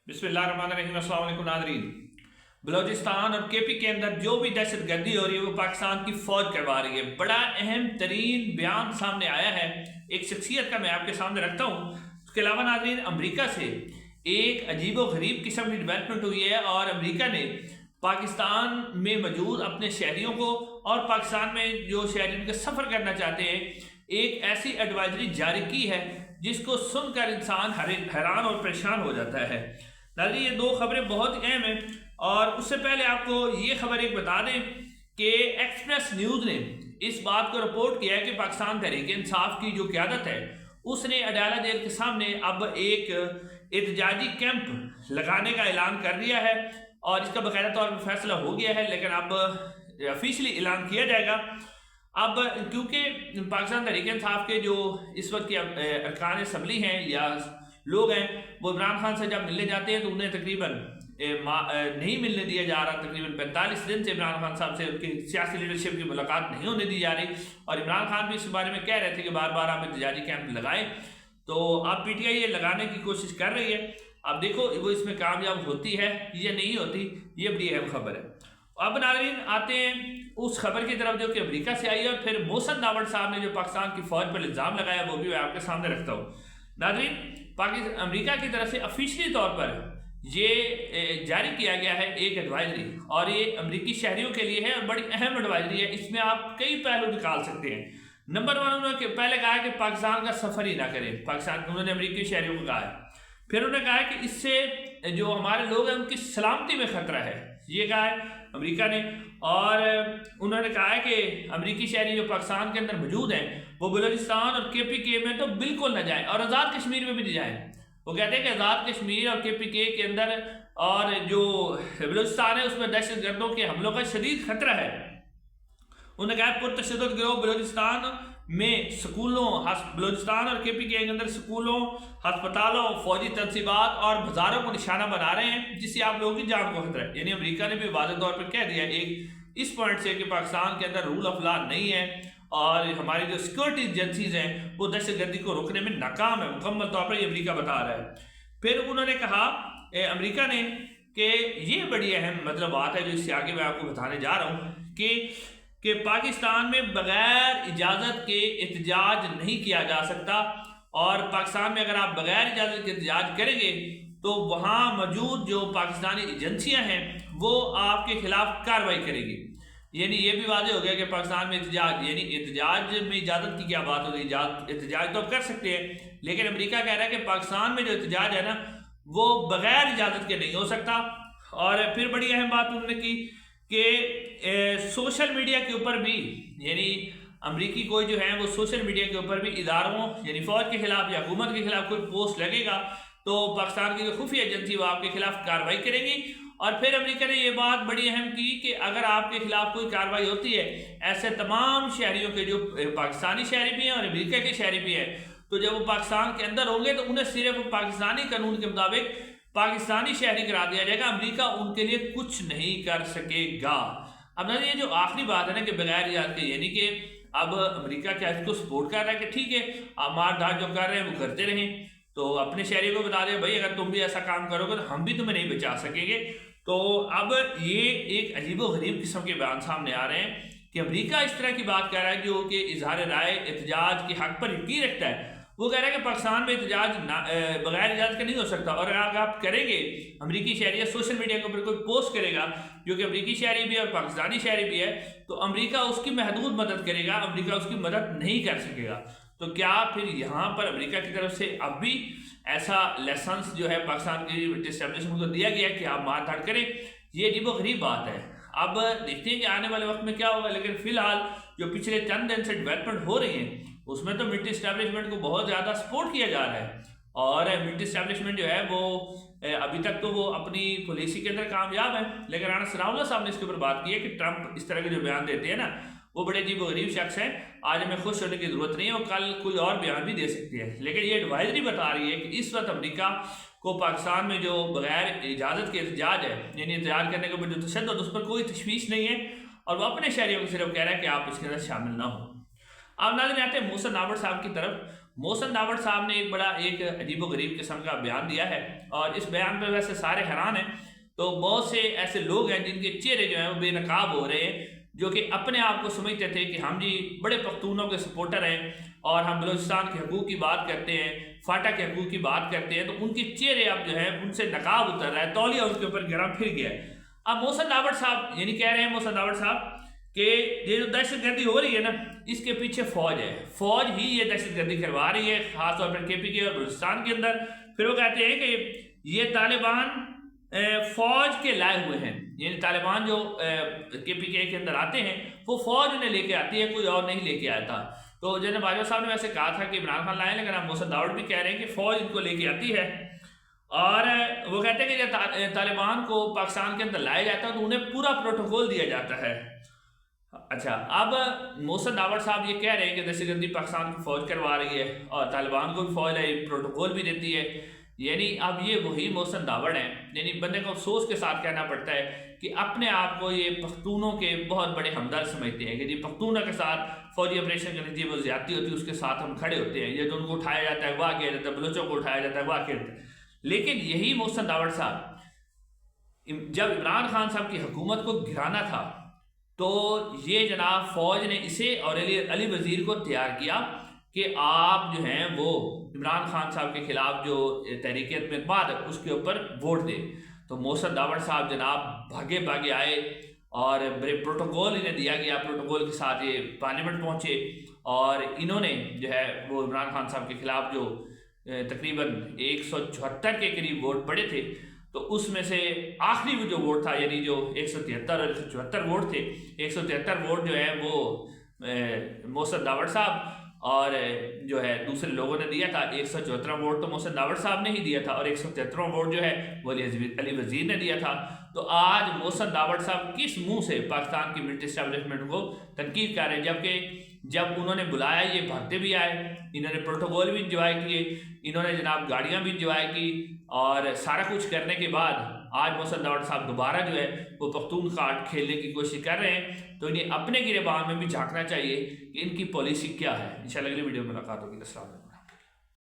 बिस्मिल्लाहिर्रहमानिर्रहीम। अस्सलाम वालेकुम नाज़रीन। बलूचिस्तान और केपी के अंदर जो भी दहशत गर्दी हो रही है वो पाकिस्तान की फौज करवा रही है। बड़ा अहम तरीन बयान सामने आया है एक शख्सियत का, मैं आपके सामने रखता हूँ। उसके अलावा नाज़रीन, अमरीका से एक अजीब व गरीब किस्म की डेवलपमेंट हुई है और अमरीका ने पाकिस्तान में मौजूद अपने शहरियों को और पाकिस्तान में जो शहरी उनके सफ़र करना चाहते हैं एक ऐसी एडवाइजरी जारी की है जिसको सुनकर इंसान हैरान और परेशान हो जाता है। नाज़रीन, ये दो खबरें बहुत अहम हैं और उससे पहले आपको ये खबर एक बता दें कि एक्सप्रेस न्यूज़ ने इस बात को रिपोर्ट किया है कि पाकिस्तान तहरीक इंसाफ की जो क़यादत है उसने अडाला जेल के सामने अब एक एहतजाजी कैंप लगाने का ऐलान कर दिया है और इसका बाकायदा तौर पर फैसला हो गया है, लेकिन अब ऑफिशियली ऐलान किया जाएगा। अब क्योंकि पाकिस्तान तहरीक इंसाफ के जो इस वक्त के अरकान असम्बली हैं या लोग हैं वो इमरान खान से जब मिलने जाते हैं तो उन्हें तकरीबन नहीं मिलने दिया जा रहा। तकरीबन 45 दिन से इमरान खान साहब से उनकी सियासी लीडरशिप की मुलाकात नहीं होने दी जा रही और इमरान खान भी इस बारे में कह रहे थे कि बार बार आप एहतजाजी कैंप लगाएं। तो अब पीटीआई ये लगाने की कोशिश कर रही है। अब देखो वो इसमें कामयाब होती है या नहीं होती, ये बड़ी अहम खबर है। अब नाज़रीन आते हैं उस खबर की तरफ जो कि अमेरिका से आई है और फिर मोहसिन नावड़ साहब ने जो पाकिस्तान की फौज पर इल्ज़ाम लगाया वो भी मैं आपके सामने रखता हूँ। नाज़रीन, पाकिस्तान अमेरिका की तरफ से ऑफिशियली तौर पर ये जारी किया गया है एक एडवाइजरी और ये अमेरिकी शहरियों के लिए है और बड़ी अहम एडवाइजरी है। इसमें आप कई पहलू निकाल सकते हैं। नंबर वन, उन्होंने पहले कहा है कि पाकिस्तान का सफ़र ही ना करें। पाकिस्तान उन्होंने अमेरिकी शहरियों को कहा है। फिर उन्होंने कहा है कि इससे जो हमारे लोग हैं उनकी सलामती में खतरा है, ये कहा है अमेरिका ने। और उन्होंने कहा है कि अमेरिकी शहरी जो पाकिस्तान के अंदर मौजूद हैं वो बलूचिस्तान और KPK में तो बिल्कुल ना जाएं और आज़ाद कश्मीर में भी नहीं जाएं। वो कहते हैं कि आज़ाद कश्मीर और KPK के अंदर और जो बलूचिस्तान है उसमें दहशत गर्दों के हमलों का शदीद खतरा है। उन्होंने कहा पुरतशद्दुद गिरोह बलूचिस्तान में स्कूलों, बलूचिस्तान और KPK के अंदर स्कूलों, अस्पतालों, फौजी तनसीबात और बाजारों को निशाना बना रहे हैं जिससे आप लोगों की जान को खतरा है। यानी अमेरिका ने भी वाज़ेह तौर पर कह दिया एक इस पॉइंट से कि पाकिस्तान के अंदर रूल ऑफ लॉ नहीं है और हमारी जो सिक्योरिटी एजेंसीज हैं वो दहशत गर्दी को रोकने में नाकाम है। मुकम्मल तौर पर ये अमेरिका बता रहा है। फिर उन्होंने कहा अमेरिका ने कि ये बड़ी अहम बात है जो इससे आगे मैं आपको बताने जा रहा हूँ कि पाकिस्तान में बगैर इजाज़त के एहतजाज नहीं किया जा सकता और पाकिस्तान में अगर आप बगैर इजाज़त के एहतजाज करेंगे तो वहाँ मौजूद जो पाकिस्तानी एजेंसियाँ हैं वो आपके खिलाफ कार्रवाई करेगी। यानी ये भी वाज़ेह हो गया कि पाकिस्तान में एहतजाज, यानी एहतजाज में इजाज़त की क्या बात होगी। एहतजाज तो आप कर सकते हैं, लेकिन अमेरिका कह रहा है कि पाकिस्तान में जो एहतजाज है ना वो बगैर इजाज़त के नहीं हो सकता। और फिर बड़ी अहम बात उन्होंने की कि सोशल मीडिया के ऊपर भी, यानी अमरीकी कोई जो है वो सोशल मीडिया के ऊपर भी इदारों यानी फौज के खिलाफ या हुकूमत के खिलाफ कोई पोस्ट लगेगा तो पाकिस्तान की जो खुफिया एजेंसी वो आपके खिलाफ कार्रवाई करेगी। और फिर अमेरिका ने ये बात बड़ी अहम की कि अगर आपके खिलाफ कोई कार्रवाई होती है ऐसे तमाम शहरियों के जो पाकिस्तानी शहरी भी हैं और अमेरिका के शहरी भी हैं तो जब वो पाकिस्तान के अंदर होंगे तो उन्हें सिर्फ पाकिस्तानी कानून के मुताबिक पाकिस्तानी शहरी करा दिया जाएगा। अमेरिका उनके लिए कुछ नहीं कर सकेगा। अब ना ये जो आखिरी बात है ना कि बगैर इजाज़त के, यानी कि अब अमेरिका क्या इसको सपोर्ट कर रहा है कि ठीक है आप मार धाड़ जो कर रहे हैं वो करते रहें, तो अपने शहरी को बता दें भाई अगर तुम भी ऐसा काम करोगे तो हम भी तुम्हें नहीं बचा सकेंगे। तो अब ये एक अजीब व गरीब किस्म के बयान सामने आ रहे हैं कि अमेरिका इस तरह की बात कर रहा है जो कि इजहार राय एहतजाज के हक पर यकीन रखता है। वो कह रहा है कि पाकिस्तान में एहतजाज बगैर इजाज़त के नहीं हो सकता और अगर आप करेंगे अमेरिकी शहरी या सोशल मीडिया के ऊपर कोई पोस्ट करेगा जो कि अमेरिकी शहरी भी है और पाकिस्तानी शहरी भी है तो अमेरिका उसकी महदूद मदद करेगा, अमेरिका उसकी मदद नहीं कर सकेगा। तो क्या फिर यहाँ पर अमेरिका की तरफ से अब भी ऐसा लेसन्स जो है पाकिस्तान की एस्टेब्लिशमेंट को दिया गया कि आप मार धाड़ करें? ये अजीब व गरीब बात है। अब देखते हैं कि आने वाले वक्त में क्या होगा, लेकिन फिलहाल जो पिछले चंद दिन से डेवलपमेंट हो रही है उसमें तो मिलिट्री एस्टेब्लिशमेंट को बहुत ज़्यादा सपोर्ट किया जा रहा है और मिलिट्री एस्टेब्लिशमेंट जो है वो अभी तक तो वो अपनी पॉलिसी के अंदर कामयाब है। लेकिन राणा सनाउल्लाह साहब ने इसके ऊपर बात की है कि ट्रंप इस तरह के जो बयान देते हैं ना वो बड़े अजीब गरीब शख्स हैं, आज हमें खुश होने की जरूरत नहीं है, वो कल कोई और बयान भी दे सकती है। लेकिन ये एडवाइजरी बता रही है कि इस वक्त अमेरिका को पाकिस्तान में जो बगैर इजाज़त के एहतजाज है यानी एहतजाज करने के ऊपर जो तशद्दुद उस पर कोई तशवीश नहीं है और वो अपने शहरियों को सिर्फ कह रहा है कि आप इसके अंदर शामिल ना हो। अब नाज़रीन आते हैं मोहसिन नावड़ साहब की तरफ। محسن داوڑ صاحب نے ایک بڑا ایک عجیب و غریب قسم کا بیان دیا ہے، اور اس بیان پہ ویسے سارے حیران ہیں۔ تو بہت سے ایسے لوگ ہیں جن کے چہرے جو ہیں وہ بے نقاب ہو رہے ہیں، جو کہ اپنے آپ کو سمجھتے تھے کہ ہم جی بڑے پختونوں کے سپورٹر ہیں اور ہم بلوچستان کے حقوق کی بات کرتے ہیں، فاٹا کے حقوق کی بات کرتے ہیں، تو ان کے چہرے اب جو ہے ان سے نقاب اتر رہا ہے، تولیہ ان کے اوپر گرا پھر گیا ہے۔ اب محسن داوڑ صاحب یعنی کہہ رہے ہیں محسن داوڑ صاحب کہ یہ جو دہشت گردی ہو رہی ہے نا، اس کے پیچھے فوج ہے، فوج ہی یہ دہشت گردی کروا رہی ہے، خاص طور پر KPK اور بلوچستان کے اندر۔ پھر وہ کہتے ہیں کہ یہ طالبان فوج کے لائے ہوئے ہیں، یعنی طالبان جو KPK کے اندر آتے ہیں وہ فوج انہیں لے کے آتی ہے، کوئی اور نہیں لے کے آیا تھا۔ تو جناب باجوہ صاحب نے ویسے کہا تھا کہ عمران خان لائے، لیکن اب محسن داوڑ بھی کہہ رہے ہیں کہ فوج ان کو لے کے آتی ہے، اور وہ کہتے ہیں کہ جب طالبان کو پاکستان کے اندر لایا جاتا ہے تو انہیں پورا پروٹوکول دیا جاتا ہے۔ اچھا، اب محسن داوڑ صاحب یہ کہہ رہے ہیں کہ دہشت گردی پاکستان کی فوج کروا رہی ہے اور طالبان کو بھی فوج ہے، پروٹوکول بھی دیتی ہے، یعنی اب یہ وہی محسن داوڑ ہیں۔ یعنی بندے کو افسوس کے ساتھ کہنا پڑتا ہے کہ اپنے آپ کو یہ پختونوں کے بہت بڑے ہمدرد سمجھتے ہیں کہ جی پختونوں کے ساتھ فوجی آپریشن کے نتیجے وہ زیادتی ہوتی ہے، اس کے ساتھ ہم کھڑے ہوتے ہیں، یہ جو ان کو اٹھایا جاتا ہے واہ کیا جاتا ہے، بلوچوں کو اٹھایا جاتا ہے واہ کیا جاتا ہے۔ لیکن یہی محسن داوڑ صاحب جب عمران خان صاحب کی حکومت کو گرانا تھا تو یہ جناب فوج نے اسے اور علی وزیر کو تیار کیا کہ آپ جو ہیں وہ عمران خان صاحب کے خلاف جو تحریک اعتماد ہے اس کے اوپر ووٹ دیں۔ تو محسن داوڑ صاحب جناب بھاگے بھاگے آئے اور پروٹوکول انہیں دیا گیا، پروٹوکول کے ساتھ یہ پارلیمنٹ پہنچے، اور انہوں نے جو ہے وہ عمران خان صاحب کے خلاف جو تقریباً 174 کے قریب ووٹ پڑے تھے، تو اس میں سے آخری جو ووٹ تھا، یعنی جو 173 اور 174 ووٹ تھے، 173 ووٹ جو ہے وہ محسن داوڑ صاحب اور جو ہے دوسرے لوگوں نے دیا تھا، 174 ووٹ تو محسن داوڑ صاحب نے ہی دیا تھا اور 173 ووٹ جو ہے وہ علی وزیر نے دیا تھا۔ تو آج محسن داوڑ صاحب کس منہ سے پاکستان کی ملٹری اسٹیبلشمنٹ کو تنقید کر رہے ہیں، جبکہ جب انہوں نے بلایا یہ بھاگتے بھی آئے، انہوں نے پروٹوکول بھی انجوائے کیے، انہوں نے جناب گاڑیاں بھی انجوائے کی، اور سارا کچھ کرنے کے بعد آج محسن داوڑ صاحب دوبارہ جو ہے وہ پختونخوا کھیلنے کی کوشش کر رہے ہیں۔ تو انہیں اپنے گریبان میں بھی جھانکنا چاہیے کہ ان کی پالیسی کیا ہے۔ انشاءاللہ اگلی ویڈیو میں ملاقات ہوگی۔ السلام علیکم۔